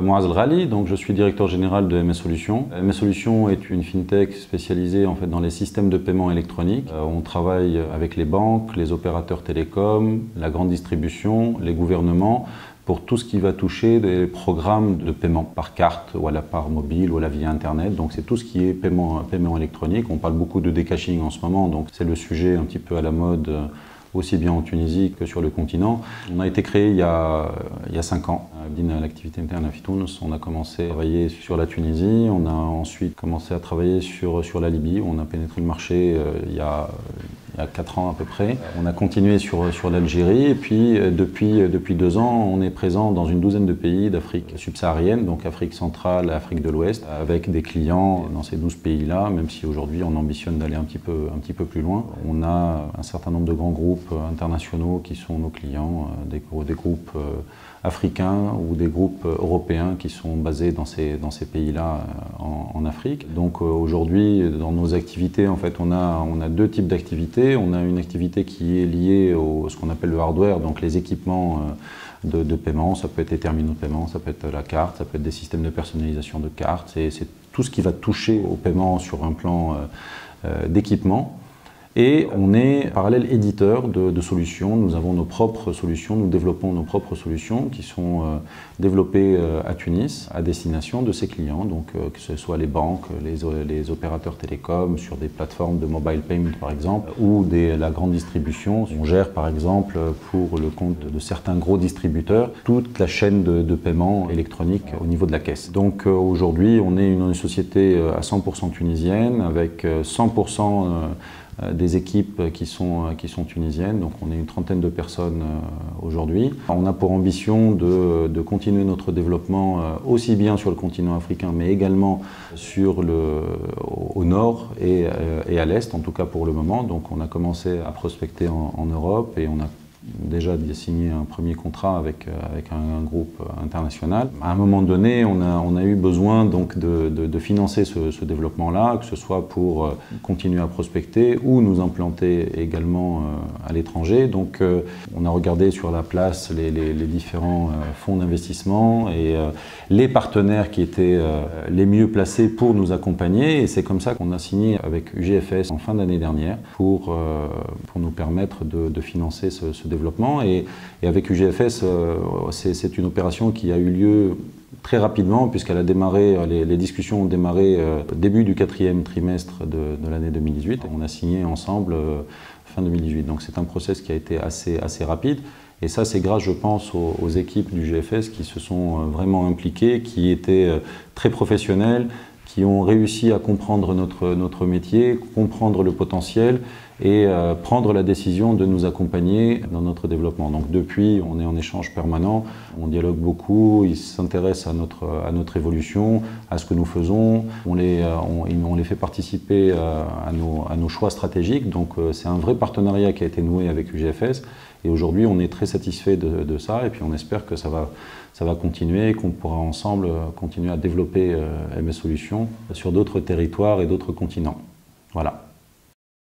Moaz El-Ghali, donc je suis directeur général de MS Solutions. MS Solutions est une fintech spécialisée en fait dans les systèmes de paiement électronique. On travaille avec les banques, les opérateurs télécoms, la grande distribution, les gouvernements pour tout ce qui va toucher des programmes de paiement par carte ou par mobile ou via Internet. Donc c'est tout ce qui est paiement électronique. On parle beaucoup de decaching en ce moment, donc c'est le sujet un petit peu à la mode aussi bien en Tunisie que sur le continent. On a été créé il y a 5 ans. L'activité interne à Fitounes, on a commencé à travailler sur la Tunisie, on a ensuite commencé à travailler sur la Libye, où on a pénétré le marché il y a 4 ans à peu près. On a continué sur l'Algérie et puis depuis 2 ans, on est présent dans une douzaine de pays d'Afrique subsaharienne, donc Afrique centrale, Afrique de l'Ouest, avec des clients dans ces 12 pays-là, même si aujourd'hui on ambitionne d'aller un petit peu plus loin. On a un certain nombre de grands groupes internationaux qui sont nos clients, des groupes africains ou des groupes européens qui sont basés dans ces pays-là en Afrique. Donc aujourd'hui, dans nos activités, en fait, on a 2 types d'activités. On a une activité qui est liée à ce qu'on appelle le hardware, donc les équipements de paiement. Ça peut être les terminaux de paiement, ça peut être la carte, ça peut être des systèmes de personnalisation de cartes. C'est tout ce qui va toucher au paiement sur un plan d'équipement. Et on est parallèle éditeur de solutions. Nous avons nos propres solutions, nous développons nos propres solutions qui sont développées à Tunis à destination de ses clients, donc que ce soit les banques, les opérateurs télécoms sur des plateformes de mobile payment par exemple, ou la grande distribution. On gère par exemple pour le compte de certains gros distributeurs toute la chaîne de paiement électronique au niveau de la caisse. Donc aujourd'hui on est une société à 100% tunisienne avec 100% des équipes qui sont tunisiennes, donc on est une trentaine de personnes aujourd'hui. On a pour ambition de continuer notre développement aussi bien sur le continent africain, mais également au nord et à l'est, en tout cas pour le moment. Donc on a commencé à prospecter en Europe et on a déjà signé un premier contrat avec un groupe international. À un moment donné, on a eu besoin donc de financer ce développement-là, que ce soit pour continuer à prospecter ou nous implanter également à l'étranger. Donc on a regardé sur la place les différents fonds d'investissement et les partenaires qui étaient les mieux placés pour nous accompagner. Et c'est comme ça qu'on a signé avec UGFS en fin d'année dernière pour nous permettre de financer ce développement. Et avec UGFS, c'est une opération qui a eu lieu très rapidement puisqu'elle a démarré, les discussions ont démarré au début du 4e trimestre de l'année 2018. On a signé ensemble fin 2018. Donc c'est un process qui a été assez rapide. Et ça, c'est grâce, je pense, aux équipes du GFS qui se sont vraiment impliquées, qui étaient très professionnelles, qui ont réussi à comprendre notre métier, comprendre le potentiel et prendre la décision de nous accompagner dans notre développement. Donc depuis, on est en échange permanent, on dialogue beaucoup, ils s'intéressent à notre évolution, à ce que nous faisons, on les fait participer à nos choix stratégiques. Donc c'est un vrai partenariat qui a été noué avec UGFS et aujourd'hui on est très satisfait de ça et puis on espère que ça va continuer et qu'on pourra ensemble continuer à développer MS Solutions sur d'autres territoires et d'autres continents. Voilà.